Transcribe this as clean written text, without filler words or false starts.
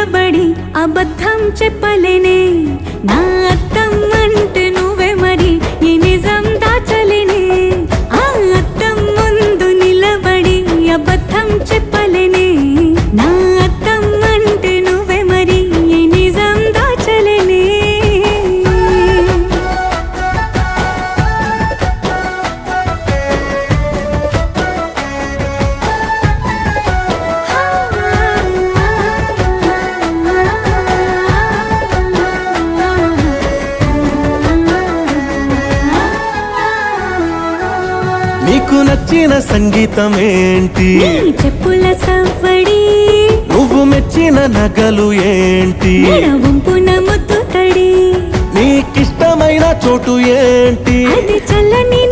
నిలబడి అబద్ధం చెప్పలేనే నా అద్దం అంటే నువ్వే మరి ఈ నిజం దాచలేనే ఆ అద్దం ముందు నిలబడి అబద్ధం చెప్పలేనే నా అద్దం అంటే నువ్వే మరి ఈ నిజం దాచలేనే నీకు నచ్చిన సంగీతం ఏంటి నీ చెప్పుల సవ్వడి నువ్వు మెచ్చిన నగలు ఏంటి వంపున ముద్దు తడి నీకిష్టమైన చోటు ఏంటి అది చల్లని